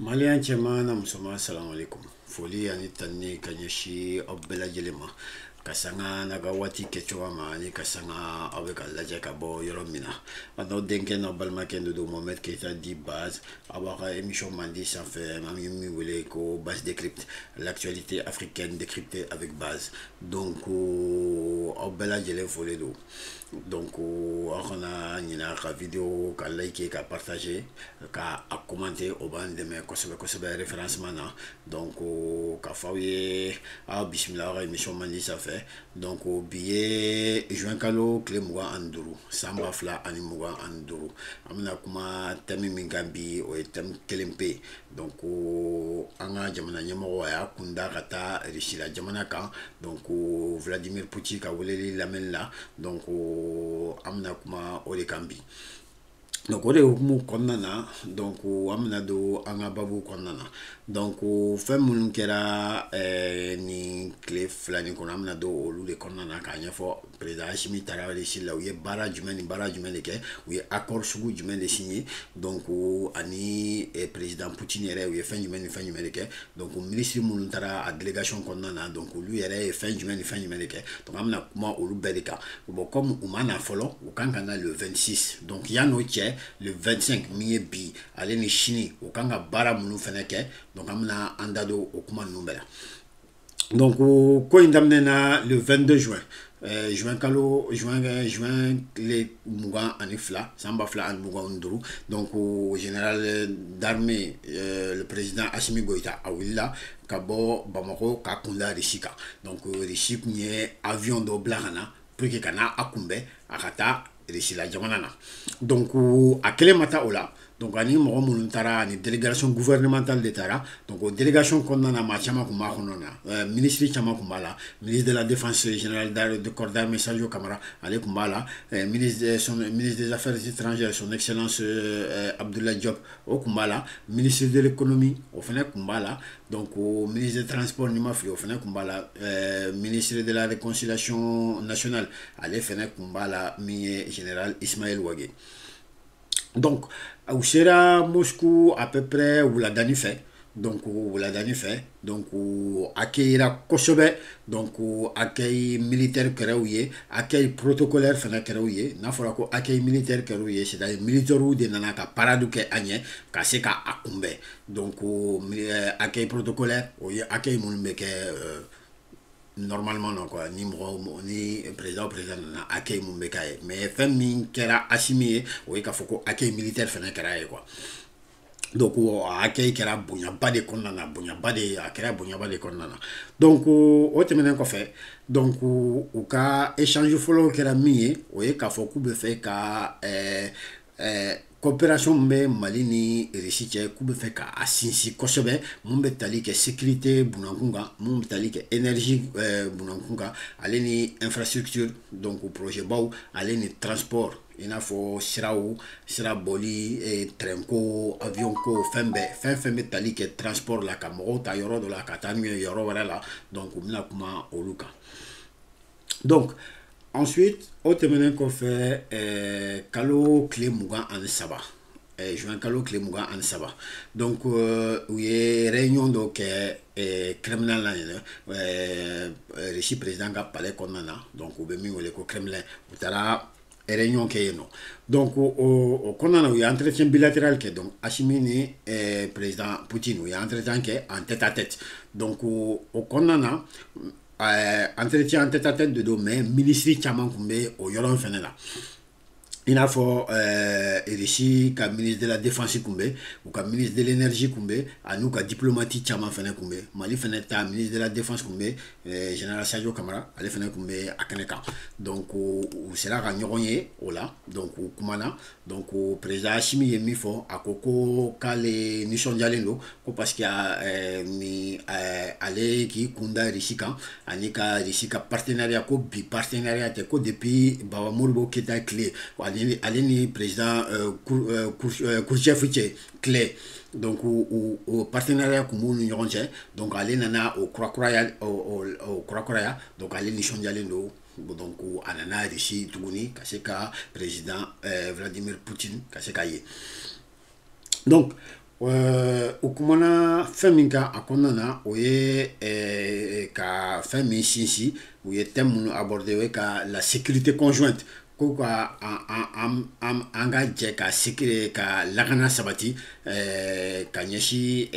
Malian cɛman na musoman salamu alaikum. Foli ani tanni ka ɲɛsi aw bɛɛ lajɛlen ma. Ka sanga na ka waati kɛcogoya ma ani ka sanga aw bɛ ka lajɛ ka bɔ yɔrɔ min na. A n'aw denkɛ n'aw balimakɛ de don Mohamed Keita dit Baz. Aw b'a ka émission mandi sanfɛ an ye min wele ko Baz décrypte. L'actualité africaine décryptée avec Baz. Donc aw bɛɛ lajɛlen foli don. Donc aw kana ɲina ka vidéo ka like ka partager ka a commenter o b'an dɛmɛ kosɛbɛ référencement na. Donc ka fɔ aw ye aw bisimila aw ka émission mandi sanfɛ. Donc bi ye juin kalo tile 25 san 2025 an bɛna kuma thème min kan bi o ye thème kelen pe ye. Donc an ka jamana ɲɛmɔgɔ a y'a kunda ka taa Russie la jamana kan. Donc Vladimir Poutine ka weleli lamɛnni la. Donc an bɛna kuma o de kan bi. Donc o de hukumu kɔnɔna na. Donc an bɛna don an ka babu kɔnɔna na. Donc fɛn minnu kɛra ni tile fila nin kɔnɔ an bɛna don olu de kɔnɔna na k'a ɲɛfɔ président Assimi Traoré si la u ye baara jumɛn ni baara jumɛn de kɛ, u ye accord sugu jumɛn de signé. Donc ani président Poutine yɛrɛ u ye fɛn jumɛn ni fɛn jumɛn de kɛ. Donc ministre minnu taara a délégation kɔnɔna na donc olu yɛrɛ ye fɛn jumɛn ni fɛn jumɛn de kɛ. Donc an bɛna kuma olu bɛɛ de kan. Bon comme u ma na fɔlɔ u kan ka na le 26. Donc yan'o cɛ le 25 min ye bi ale ni sini u kan ka baara minnu fɛnɛ kɛ. Donc an bɛna an da don o kuma ninnu bɛɛ la. Donc ko in daminɛna le 22 juin. Juin le 22 san 2025. Donc au général d'armée le président Assimi Goïta a wulila ka bɔ Bamako ka kunda Russie kan. Donc Russie kun ye avion dɔ bila ka na pour que ka na a kunbɛn a ka taa Russie la jamana na. Donc a kelen ma taa o la. Donc ani mɔgɔ minnu taara ani délégation gouvernementale de taara. Donc o délégation kɔnɔna na maa caman kun b'a kɔnɔ na. Ministre caman kun b'a la. Ministre de la défense général de corps d'armée Sadio Kamara ale kun b'a la. Ministre des affaires étrangères son excellence Abdoulaye Diop o kun b'a la. Ministre de l'économie o fana kun b'a la. Donc ministre des transports ni ma fili o fana kun b'a la. Ministre de la réconciliation nationale ale fana kun b'a la min ye général Ismaël Ouagé. Donc u sera Moscou à peu près wuladani fɛ. Donc wuladani fɛ. Donc accueillira kosɛbɛ. Donc accueil militaire kɛra u ye, accueil protocolaire fana kɛra u ye. N'a fɔra ko accueil militaire kɛra u ye, c'est-à-dire militaires de nana ka parade kɛ a ɲɛ ka se ka a kunbɛn. Donc accueil protocolaire o ye accueil minnu bɛ kɛ normalement non quoi ni président na accueil mun bɛ k'a ye. Mais fɛn min kɛra Assimi ye o ye k'a fɔ ko accueil militaire fana kɛra ye quoi. Donc accueil kɛra bonyaba de kɔnɔna na, bonyaba de a kɛra bonyaba de kɔnɔna na. Donc o tɛmɛnen kɔfɛ donc u ka échange fɔlɔ kɛra min ye o ye k'a fɔ k'u bɛ fɛ ka coopération bɛ Mali ni Russie cɛ k'u bɛ fɛ k'a sinsin kosɛbɛ mun bɛ tali kɛ sécurité bunakun kan, mun bɛ tali kɛ énergie bunakun kan, ale ni infrastructure donc projet baw, ale ni transport i n'a fɔ siraw, sira bɔli, train ko, avion ko, fɛn bɛ tali kɛ transport la ka mɔgɔw ta yɔrɔ dɔ la ka taa n'u ye yɔrɔ wɛrɛ la. Donc u bɛna kuma olu kan. Donc ensuite o tɛmɛnen kɔfɛ kalo tile 23 juin kalo tile 23. Donc u ye réunion dɔ kɛ Kremlin la yɛrɛ Russie président ka palais kɔnɔna na. Donc u bɛ min wele ko Kremlin u taara réunion kɛ yen nɔ. Donc o kɔnɔna na u ye entretien bilatéral kɛ. Donc Assimi ni président Poutine u ye entretien kɛ en tête à tête. Donc o kɔnɔna na entretien en tête à tête de don mais ministre caman kun bɛ o yɔrɔ in fɛnɛ la. I n'a fɔ Russie ka ministre de la défense kun bɛ, u ka ministre de l'énergie kun bɛ, ani ka diplomate caman fɛnɛ kun bɛ. Mali fɛnɛ ta ministre de la défense kun bɛ, général Sadio Kamara ale fɛnɛ kun bɛ a kɛnɛ kan. Donc u sera ka ɲɔgɔn ye o la. Donc u kumana. Donc président Assimi ye min fɔ a ko ko k'ale nisɔndiyalen don ko parce que ni ale k'i kunda Russie kan ani ka Russie ka partenariat ko bi partenariat tɛ ko depuis Baba Modibo Keïta tile ale ni président Khrouchtchev cɛ tile. Donc o partenariat kun b'u ni ɲɔgɔn cɛ. Donc ale nana o kurakuraya donc ale nisɔndiyalen don. Donc a nana Russie tuguni ka se ka président Vladimir Poutine ka se ka ye. Donc o kumana fɛn min kan a kɔnɔna na o ye ka fɛn min sinsin u ye thème minnu aborder o ye ka la sécurité conjointe ko ka an ka jɛ ka ka lakana sabati ka ɲɛsin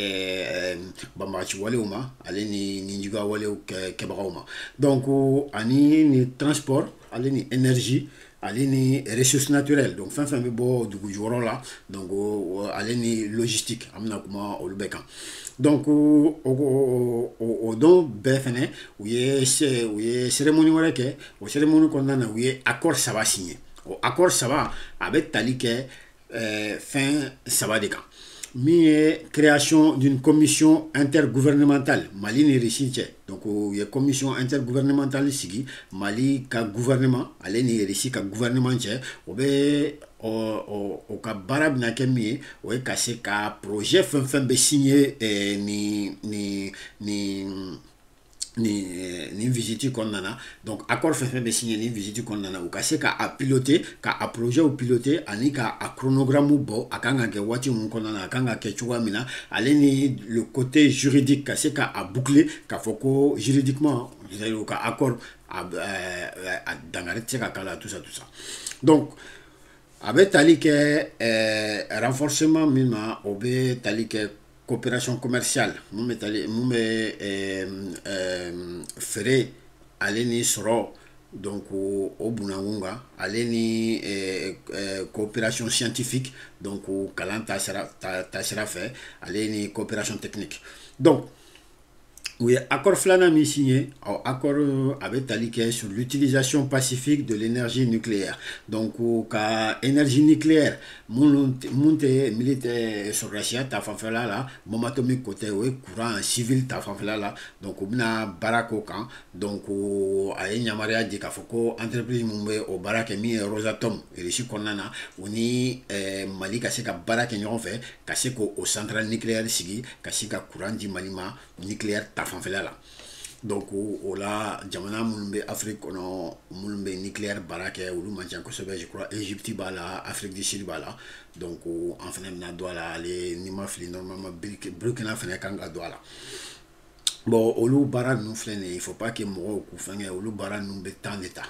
banbagaci walew ma ale ni ninjuguya walew kɛbagaw ma donc ani ni transport ale ni énergie ale ni ressources naturelles donc fɛn fɛn bɛ bɔ dugu jukɔrɔ la donc ale ni logistique an bɛna kuma olu bɛɛ kan donc o don bɛɛ fɛnɛ u ye cérémonie wɛrɛ kɛ o cérémonie kɔnɔna na u ye accord saba signé o accord saba a bɛ tali kɛ fɛn saba de kan min ye création d'une commission intergouvernementale Mali ni Russie cɛ donc u ye commission intergouvernementale sigi Mali ka gouvernement ale ni Russie ka gouvernement cɛ o bɛ o ka baara bɛna kɛ min ye o ye ka se ka projet fɛn fɛn bɛ signé ni visite kɔnɔna na donc accord fɛn fɛn bɛ signé ni visite kɔnɔna na u ka se ka a piloter ka a projet piloter ani ka a chronogramme bɔ a kan ka kɛ waati mun kɔnɔna na a kan ka kɛ cogoya min na ale ni le côté juridique ka se ka a boucler k'a fɔ ko juridiquement u ka accord a dangari tɛ se ka k'a la tout ça donc a bɛ tali kɛ renforcement min ma o bɛ tali kɛ coopération commerciale mun bɛ feere ale ni sɔrɔ donc o bunakun kan ale ni coopération scientifique donc kalan taasira fɛ ale ni coopération technique donc u ye accord filanan min signé accord a bɛ tali kɛ sur l'utilisation pacifique de l'énergie nucléaire donc ka énergie nucléaire mun tɛ militaire sɔrɔdasiya ta fanfɛla la bombe atomique ko tɛ o ye courant civil ta fanfɛla la donc u bɛna baara k'o kan donc a ye yamaruya di k'a fɔ ko entreprise mun bɛ o baara kɛ min ye Rosatom Russie kɔnɔna na u ni Mali ka se ka baara kɛ ɲɔgɔn fɛ ka se k'o centrale nucléaire sigi ka se ka courant di Mali ma nucléaire ta fanfɛla la donc o la jamana minnu bɛ Afrique kɔnɔ minnu bɛ nucléaire baara kɛ olu man ca kosɛbɛ je crois Égypte b'a la Afrique du Sud b'a la donc an fana bɛna don a la ale ni ma fili normalement Burkina fana kan ka don a la bon olu baara ninnu filɛ nin ye il faut pas que mɔgɔw k'u fɛnkɛ olu baara ninnu bɛ temps de ta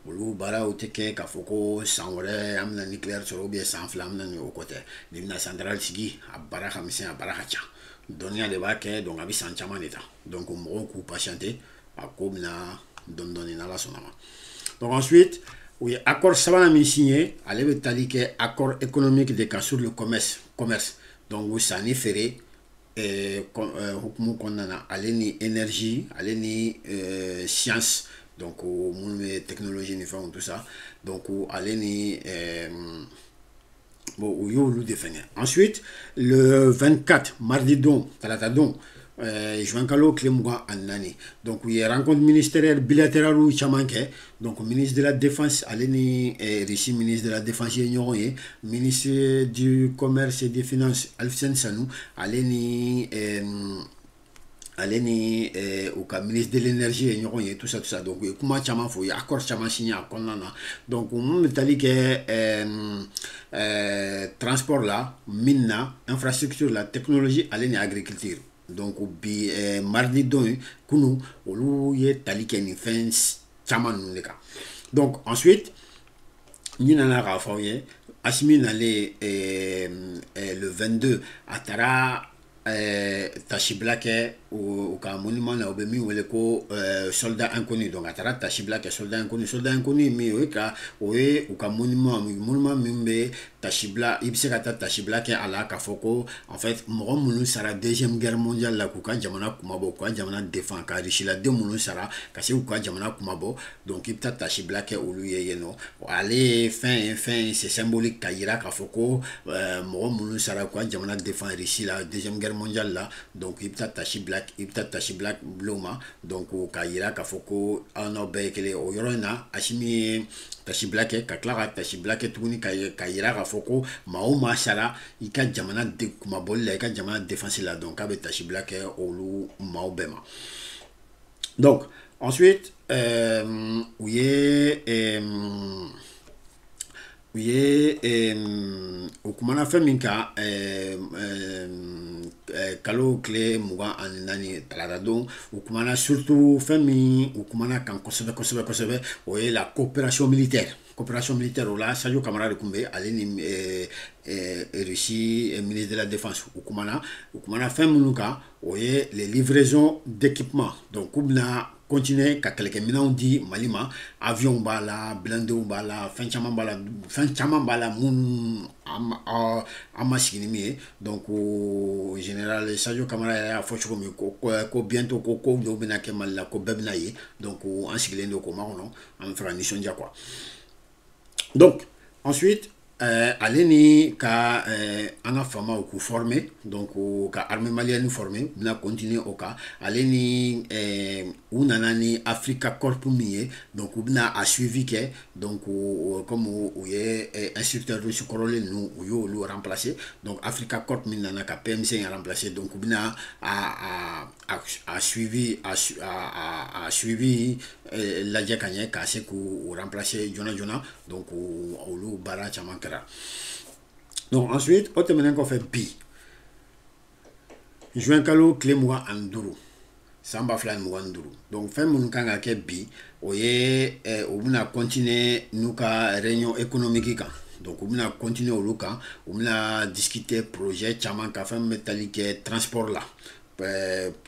olu baaraw tɛ kɛ k'a fɔ ko san wɛrɛ an bɛna nucléaire sɔrɔ ou bien san fila an bɛna nin o kɔ tɛ n'i bɛna centrale sigi a baara ka misɛn a baara ka ca dɔnniya de b'a kɛ donc a bɛ san caman de ta donc mɔgɔw k'u patienter a ko bɛna dɔɔni dɔɔni n'Ala sɔnna ma donc ensuite u ye accord sabanan min signé ale bɛ tali kɛ accord économique de cas sur le commerce donc sanni feere hukumu kɔnɔna na ale ni énergie ale ni science donc minnu bɛ technologie ni fɛnw tout ça donc ale ni bon u y'olu de fɛngɛ ensuite le 24 mardi don talata don juin kalo tile 24 donc u ye rencontre ministérielle bilatérale caman kɛ donc ministre de la défense ale ni Russie ministre de la défense ye ɲɔgɔn ye ministre du commerce et des finances Alfred Sanou ale ni u ka ministre de l'énergie ye ɲɔgɔn ye tout ça donc u ye kuma caman fɔ u ye accord caman signé a kɔnɔna na donc mun bɛ tali kɛ transport la mine na infrastructure la technologie ale ni agriculture donc bi mardi don kunu olu ye tali kɛ nin fɛn caman ninnu de kan donc ensuite n nana k'a fɔ aw ye Assimi nalen le 22 a taara tasibila kɛ u ka monument na u bɛ min wele ko soldat inconnu donc a taara tasibila kɛ soldat inconnu min o ye u ka monument min bɛ tasibila i bɛ se ka taa tasibila kɛ a la k'a fɔ ko en fait mɔgɔ minnu sara deuxième guerre mondiale la k'u ka jamana kumabɔ k'u ka jamana défend ka Rusiladen minnu sara ka se k'u ka jamana kumabɔ donc i bɛ taa tasibila kɛ olu ye yen nɔ ale ye fɛn c'est symbolique ka yira k'a fɔ ko mɔgɔ minnu sara k'u ka jamana défend Russie la deuxième guerre mondiale la donc i bɛ taa tasibila bulon ma donc ka yira k'a fɔ ko aw n'aw bɛɛ ye kelen o yɔrɔ in na Assimi ye tasibila kɛ ka tila ka tasibila kɛ tuguni ka yira k'a fɔ ko maa o maa sara i ka jamana kumabɔli la i ka jamana défense la donc k'a bɛ tasibila kɛ olu maaw bɛɛ ma donc ensuite u u ye o kumana fɛn min kan kalo tile 24 talata don u kumana surtout fɛn min u kumana kan kosɛbɛ kosɛbɛ kosɛbɛ o ye la coopération militaire. Coopération militaire, là, Sadio Kamara de Koumbe, Aleni Russie, ministre de la Défense, Oukoumana fait Moulouka, les livraisons d'équipements. Donc, Koubna continue, quand quelqu'un m'en dit, Malima, avion bala, blindé bala, fin chaman bala, moun, amasinimi. Donc, au général, Sadio Kamara a fait ko bientôt, ko dobina kemal, ko bebnaye. Donc, en siglende, ko marono, en fera mission dia quoi. Donc, ensuite, allez ka anga fama ou formé, donc ka armée malienne formé, on a continué au cas, allez ni unanani Africa Corps mié, donc on a suivi que, donc comme ou est instructeur de secours nous ou le remplacé, donc Africa Corps minana ka PMC a remplacé, donc on a suivi la diakanye ka se ku remplacer Jona donc au bara chamankara. Donc ensuite on termine qu'on fait bi juin kalo clé mois anduru samba flan mois anduru donc fait mon kanga ke bi oye on a continuer nous ka réunion économique kan. Donc on a continué au local, on a discuté projet chamanka fait métallique transport là.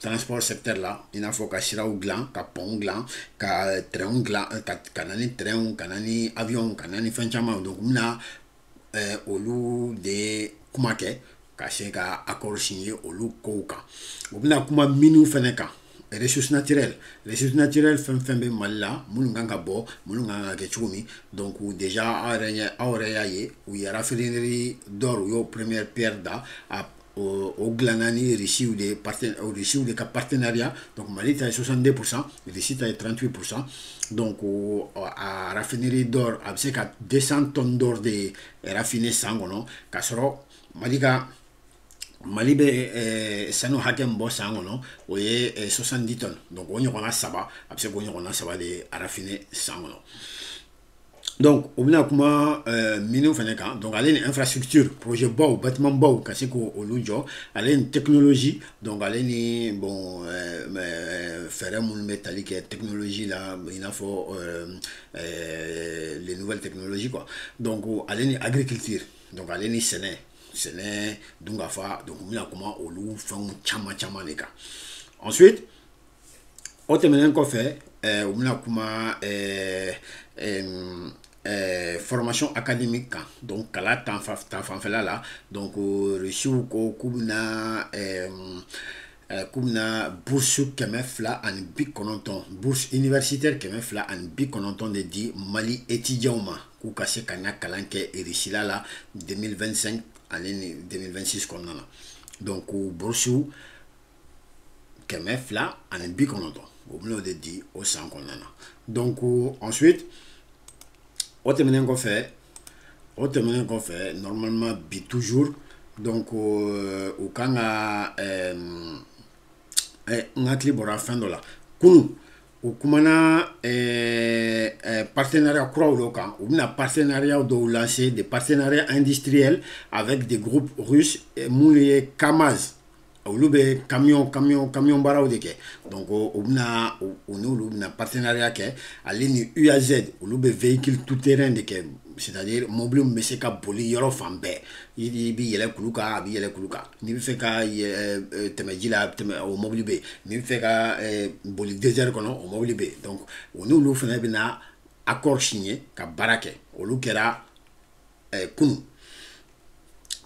Transport secteur là, il a faut qu'à sirau gland, qu'à pont gland, qu'à train gland, qu'à nani train, qu'à nani avion, qu'à nani fenchama. Donc on a au loup de kumake, qu'à se qu'à accord signé au loup kouka. On a kuma minu feneka. Ressources naturelles femme malla mulunganga bo mulunganga kechumi donc déjà auréaye où il y a raffinerie d'or yo première pierre da au glanani Russie ou des partenariats donc Mali est 62%, Russie est 38%. Donc à raffinerie d'or avec 200 tonnes d'or de raffiné sangono kasoro Malika Malibe sano hakem bo sangono oye 70 tonnes donc on y a saba après on y a saba de raffiné sangono. Donc on a comment minu feneka donc aller une infrastructure projet beau bâtiment beau kasi ko olujo aller une technologie donc aller ni bon faire mon métallique technologie là il a faut les nouvelles technologies quoi. Donc aller ni agriculture donc aller ni séné dungafa donc on a comment olu font chama les gars. Ensuite on termine qu'on fait on a comment formation académique donc kala tan fanfela là donc reçu ko kubna bourse kemefla an big kononton bourse universitaire kemefla an big kononton de di Mali étudiant ma ku kase kana kalanke erisila là 2025 année 2026 qu'on a donc bourse kemefla an big kononton au milieu de di au 100 qu'on a donc ensuite on termine qu'on fait normalement bi toujours donc au kanga ngakli bora fin de la kunu au kumana partenariat croix local ou bien partenariat de lancer des partenariats industriels avec des groupes russes moulier Kamaz ou le camion bara de ke donc on a partenariat ke alini UAZ ou le véhicule tout terrain de ke c'est-à-dire mobile mais c'est ka boli yoro fambe il bi yele kuluka ni bi fait ka temejila au mobile b ni fait ka boli désert kono au mobile b donc on nous fena bina accord signé ka barake o lu kera kunu.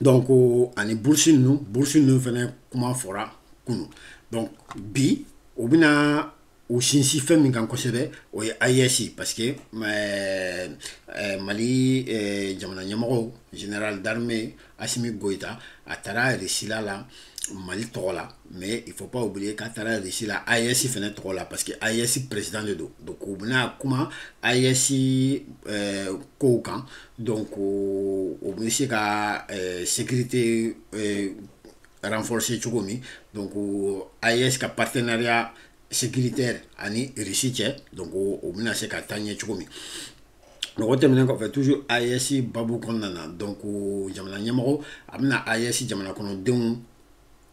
Donc ani bourse nous fena comment fera kunu donc bi ou bina ou sinsi femme min kan kosebe o ayesi parce que Mali jamana nyamako général d'armée Assimi Goïta atara resila la Mali tola mais il faut pas oublier qu'atara resila ayesi fena tola parce que ayesi président de do donc ou bina kuma ayesi kokan donc au monsieur ka sécurité renforcer chokomi donc AES ka partenariat sécuritaire ani Russie donc au menace ka tanye chokomi. donc on termine fait toujours AES babu konnana donc jamana nyamaro amna AES jamana kono dem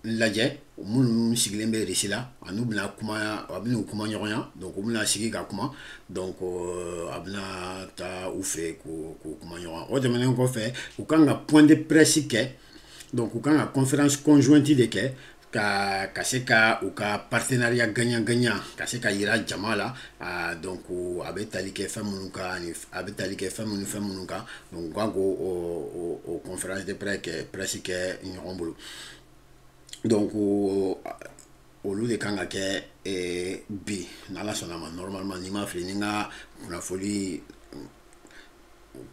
lajɛ mun sigilen bɛ resi la anu bɛna kuma a bɛna kuma ɲɔgɔn ya donc u bɛna sigi ka kuma donc a bɛna taa u fɛ ko kuma ɲɔgɔn o tɛmɛnen kɔfɛ u kan ka point de presse kɛ donc u kan ka conférence conjointe de kɛ ka se ka u ka partenariat gagnant-gagnant ka se ka yira jama la donc a bɛ tali kɛ fɛn minnu kan a bɛ tali kɛ fɛn minnu kan donc u kan k'o o conférence de presse kɛ ɲɔgɔn bolo. Donc olu de kan ka kɛ bi n'ala sɔnna ma normalement ni ma fili ni ka kunnafoli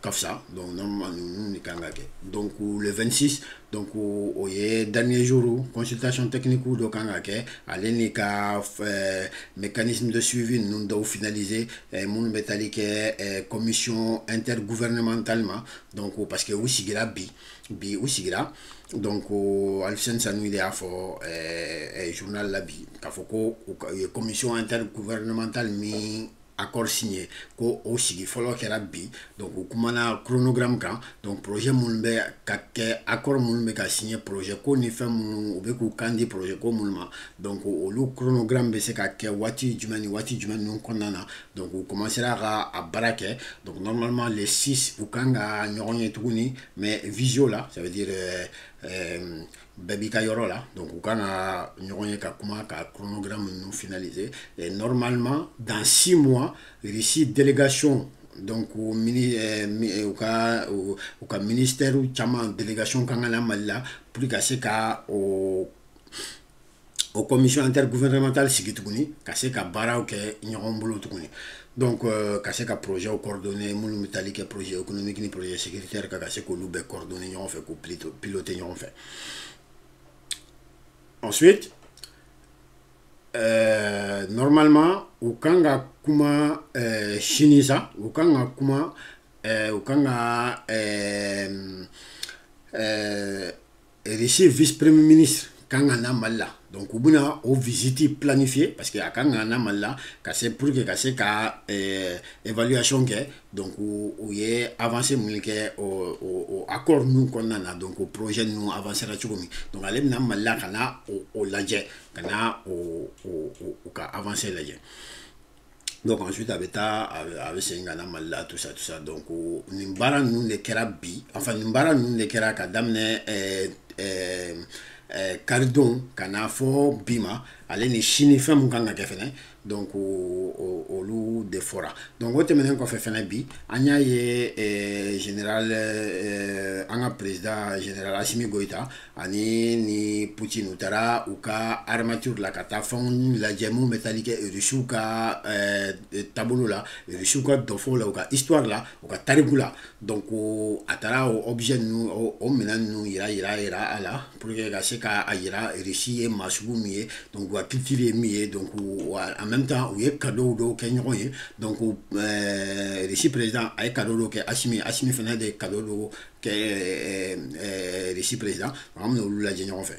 kafsa donc normalement nous ni kan ka kɛ donc le 26 donc o ye dernier jour consultation technique do kan ka kɛ ale ni ka mécanisme de suivi ninnu dɔw finaliser minnu bɛ tali kɛ commission intergouvernementalement donc parce que u sigira bi u sigira donc Alfred Sanoui de y'a fɔ journal la bi k'a fɔ ko commission intergouvernementale min accord signé ko o sigi fɔlɔ kɛra bi donc u kumana chronogramme kan donc projet minnu bɛ ka kɛ accord minnu bɛ ka signé projet ko ni fɛn minnu u bɛ k'u kan di projet ko minnu ma donc olu chronogramme bɛ se ka kɛ waati jumɛn ni waati jumɛn ninnu kɔnɔna na donc u commencera ka a baara kɛ donc normalement les 6 u kan ka ɲɔgɔn ye tuguni mais visio la ça veut dire bɛɛ b'i ka yɔrɔ la donc u kan ka ɲɔgɔn ye ka kuma ka chronogramme ninnu finaliser et normalement dans 6 mois ici délégation donc u ka ministère caman délégation kan ka na Mali la pour ka se ka o commission intergouvernementale sigi tuguni ka se ka baaraw kɛ ɲɔgɔn bolo tuguni donc ka se ka projet coordonné minnu bɛ tali kɛ projet économique ni projet sécuritaire ka se k'olu bɛɛ coordonné ɲɔgɔn fɛ k'u piloter ɲɔgɔn fɛ. Ensuite, normalement, u kan ka kuma sini sa, u kan ka kuma u kan ka reçu vice-premier ministre kan ka na Mali la donc u bɛna o visite planifier parce que a kan ka na Mali la ka se pour que ka se ka évaluation kɛ donc u ye avancé minnu kɛ o accord ninnu kɔnɔna na donc o projet ninnu avancera cogo min donc ale bɛna Mali la ka na o lajɛ ka na o ka avancé lajɛ. Donc ensuite avec Sengana Mali tout ça donc nin baara ninnu de kɛra bi enfin nin baara ninnu de kɛra ka daminɛ karidon ka na fɔ bi ma ale ni sini fɛn mun kan ka kɛ fɛnɛ donc olu de fɔra donc o tɛmɛnen kɔfɛ fɛnɛ bi an y'a ye général an ka président général Assimi Goïta ani ni Poutine u taara u ka armature la ka taa fɛnw lajɛ mun bɛ tali kɛ Rusiw ka taabolo la Rusiw ka dɔfɔw la u ka histoire la u ka tariku la donc a taara o objet ninnu o minɛn ninnu yira a la pour que ka se ka a yira Rusi ye maa sugu min ye donc u ka culture ye min ye donc en même temps u ye cadeau dɔw kɛ ɲɔgɔn ye donc Rusi président a ye cadeau dɔw kɛ Assimi fana de cadeau dɔw kɛ Rusi président an bɛna olu lajɛ ɲɔgɔn fɛ.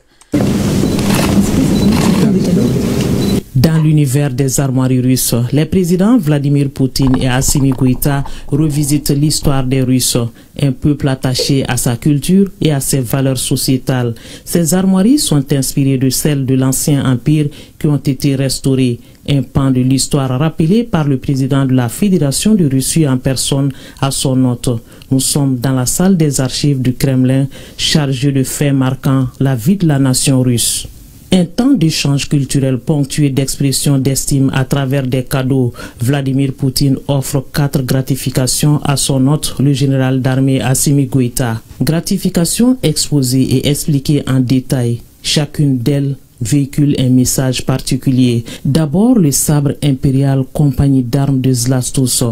Dans l'univers des armoiries russes, les présidents Vladimir Poutine et Assimi Goïta revisitent l'histoire des Russes, un peuple attaché à sa culture et à ses valeurs sociétales. Ces armoiries sont inspirées de celles de l'ancien empire qui ont été restaurées, un pan de l'histoire rappelé par le président de la Fédération de Russie en personne à son hôte. Nous sommes dans la salle des archives du Kremlin, chargée de faits marquant la vie de la nation russe. Un temps d'échange culturel ponctué d'expressions d'estime à travers des cadeaux. Vladimir Poutine offre 4 gratifications à son hôte, le général d'armée Assimi Goïta. Gratifications exposées et expliquées en détail. Chacune d'elles véhicule un message particulier. D'abord, le sabre impérial compagnie d'armes de Zlastos.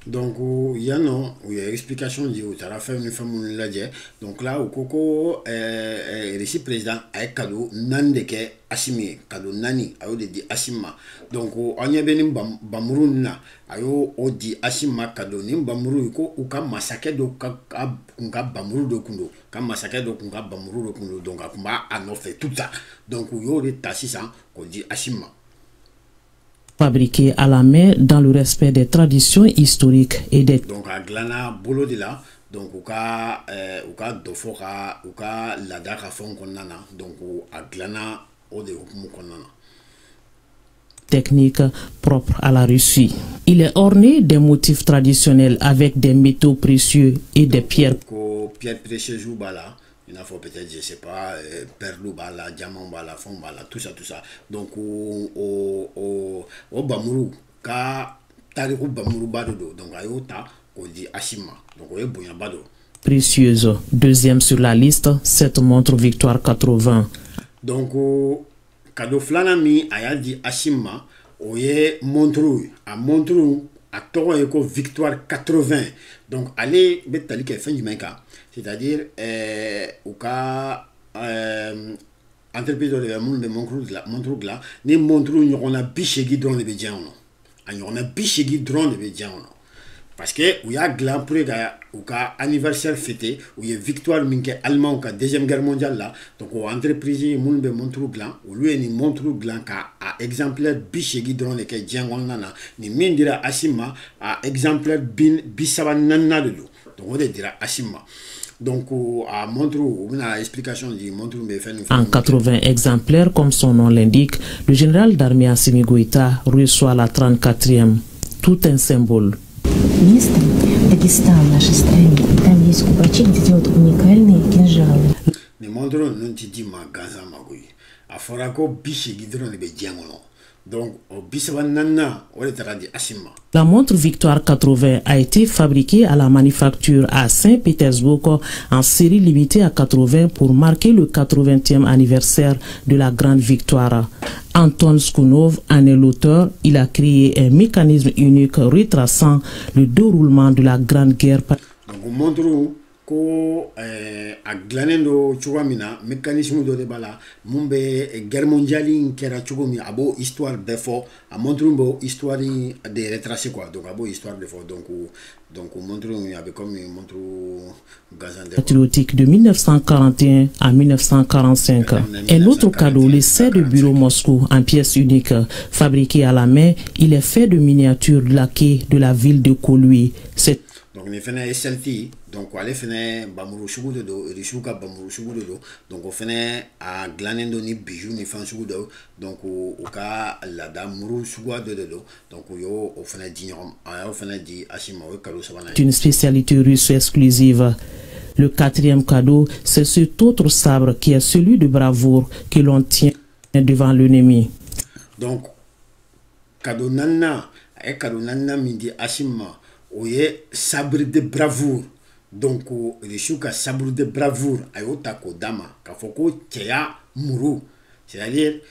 Donc il y a une explication du fait une femme donc là au coco ici président a cadeau nan de ke Assimi cadeau nani a de di Assima donc on y a benim bamuru na ayo o di Assima cadeau ni bamuru ko u ka masake do ka bamuru do kundo ka masake do ka bamuru do kundo donc akuma a no fait tout ça donc yo de tasisa ko di Assima. fabriqués à la main dans le respect des traditions historiques et des... Donc à glana bolo de là, donc au cas dofoka au cas la daka fond konana, donc à glana au de hukumu konana. Technique propre à la Russie. Il est orné des motifs traditionnels avec des métaux précieux et des pierres. Pierres précieuses ou bala, il faut peut-être, je sais pas, perle bala, diamant bala, fond bala, tout ça. Donc au bamuru, ka tariku bamuru badodo, donc ayota, on dit ashima, donc on est bouillant bado. Précieuse. Deuxième sur la liste, cette montre Victoire 80. Donc cadeau flanami aya di ashima oye montrou a toro eko Victoire 80. Donc allez betali ke fin jumeka, c'est-à-dire au cas entreprise de monde de montrou là ni montrou on a bichegi drone de bediano on a bichegi drone de bediano parce que il y a glan pour ou cas anniversaire fêté où il y a victoire minke allemand ka deuxième guerre mondiale là, donc entreprise monde de montrou glan ou lui ni montrou glan ka a exemplaire bichegi drone ke django nana ni mindira ashima a exemplaire bisaba nana de do, donc on dira ashima. Donc, à Montreux, on a l'explication du Montreux. En 80 exemplaires, comme son nom l'indique, le général d'armée Assimi Goïta reçoit la 34e. Tout un symbole. Les Montreux n'ont dit ma gaza magouille. A Forako biche guidron de Bediamono. Donc, au Bissabanana, on est à dire Ashima. La montre Victoire 80 a été fabriquée à la manufacture à Saint-Pétersbourg en série limitée à 80 pour marquer le 80e anniversaire de la grande victoire. Anton Skounov en est l'auteur. Il a créé un mécanisme unique retraçant le déroulement de la Grande Guerre. Donc, on montre ko a glanendo chouamina mécanisme de bala mumbe guerre mondiale kera chougomi abo histoire de fort a montre histoire de retracer quoi, donc abo histoire de fort, donc montre avec comme montre gazan patriotique de 1941 à 1945. Un autre cadeau, le set de bureau Moscou en pièces uniques fabriqué à la main. Il est fait de miniatures laquées de la ville de Kolui. Donc on fait SLT, donc on fait bamuru sugu de do, rishuka bamuru sugu de do, donc on fait à glanendo ni bijoux ni fan sugu de, donc au cas la damuru sugu de do, donc yo on fait dignom, on fait di ashima we cadeau savana. Une spécialité russe exclusive. Le quatrième cadeau, c'est cet autre sabre qui est celui de bravoure que l'on tient devant l'ennemi. Donc cadeau nana mindi ashima. Oye sabre de bravoure, donc rishuka sabre de bravoure ayota ko dama kafoko tya muru, c'est-à-dire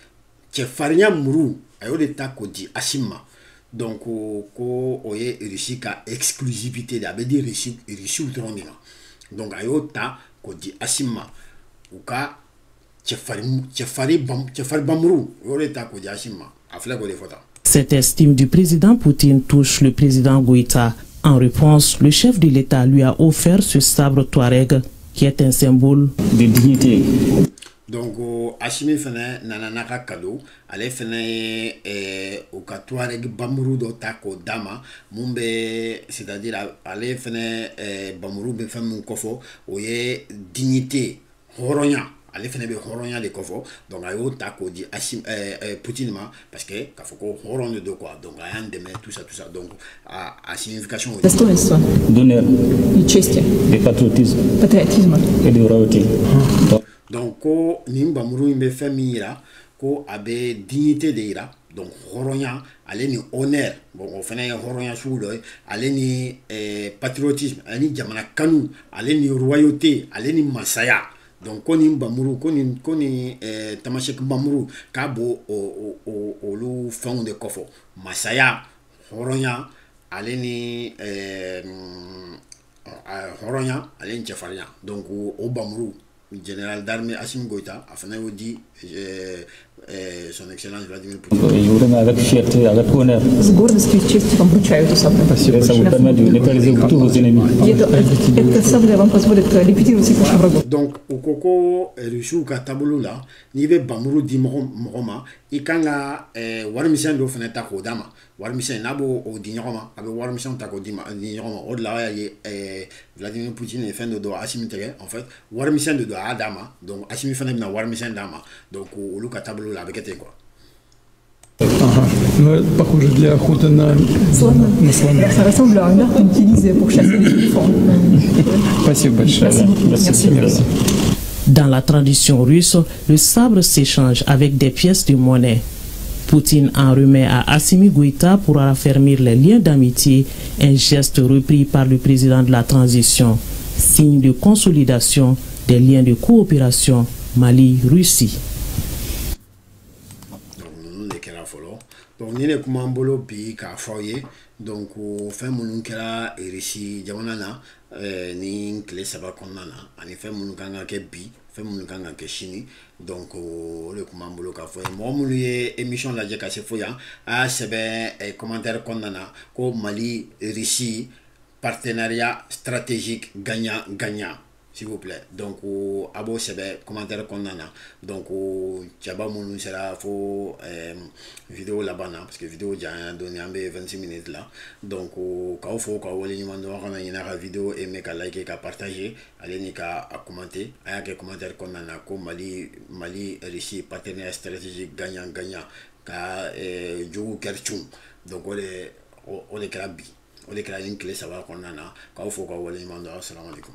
tchefarnya muru ayode tako di ashima, donc ko oye rishuka exclusivité da be di rishu drondina, donc ayota ko di ashima uka tchefari bamuru ayode tako di ashima afla ko de fota. Cette estime du président Poutine touche le président Goïta. En réponse, le chef de l'État lui a offert ce sabre Touareg qui est un symbole de dignité. Donc, Ashimi fene nananaka cadeau, ale fene au Touareg bamuru do tako dama, mumbe, c'est-à-dire ale fene bamuru be fene mun kofo, oye dignité, horonya. Ale fene be horonya de kofo, donc ayo tako di Ashim Poutine ma, parce que kafoko horon de quoi, donc ayan deme tout ça, donc à signification. Достоинство, d'honneur, и чести, de patriotisme et de royauté. Donc ko nimba muru imbe famira ko abe dignité de ira, donc horonya ale ni honneur, bon on fene horonya sudo ale ni patriotisme, ale ni jamana kanu, ale ni royauté, ale ni masaya. Donc koni bamuru koni tamashek bamuru kabo o lu fond de kofo masaya horonya aleni horonya aleni chefaria, donc o bamuru général d'armée Assimi Goïta a fait dit son excellence Vladimir Poutine. Avec fierté, avec honneur. С гордостью и честью вам вручаю эту саблю. Ça vous permet de neutraliser tous vos ennemis. Эта сабля вам позволит ликвидировать всех ваших врагов. Donc, au coco, Russie ka tabolo là, ni be bamuru di mogoma, ikanga warmisen do fene ta ko dama. Warmisen nabo o di nyoma, abe warmisen ta ko di nyoma. O la ya Vladimir Poutine e fendo do Assimi tege, en fait, warmisen do adama, donc Assimi fene na warmisen dama. Donc o lu ka tabolo là avec ete quoi. Ага. Ну, похоже, для охоты на слона. Ça ressemble à un arc utilisé pour chasser les éléphants. Спасибо большое. Merci. Dans la tradition russe, le sabre s'échange avec des pièces de monnaie. Poutine en remet à Assimi Goïta pour raffermir les liens d'amitié, un geste repris par le président de la transition, signe de consolidation des liens de coopération Mali-Russie. Donc ni ne kuma bolo bi ka foye donc fɛn minnu kɛra Russie jamana na ni tile saba kɔnɔna na ani fɛn minnu kan ka kɛ bi fɛn minnu kan ka kɛ sini donc o de kuma bolo ka fɔ mɔgɔ minnu ye émission lajɛ ka se fo yan a sɛbɛn commentaire kɔnɔna na ko Mali Russie partenariat stratégique gagnant s'il vous plaît. Donc abo sebe commentaire konnana donc chaba munu sera fo vidéo là-bas parce que vidéo j'ai donné 26 minutes là donc ka fo ka wole ni mando kana ina ka vidéo aimer ka liker ka partager allez ni ka commenter aya ke commentaire konnana ko Mali Russie partenaire stratégique gagnant ka jogu kerchum donc ole kala bi ole kala ni clé ça va konnana ka fo ka wole ni mando assalamu alaikum.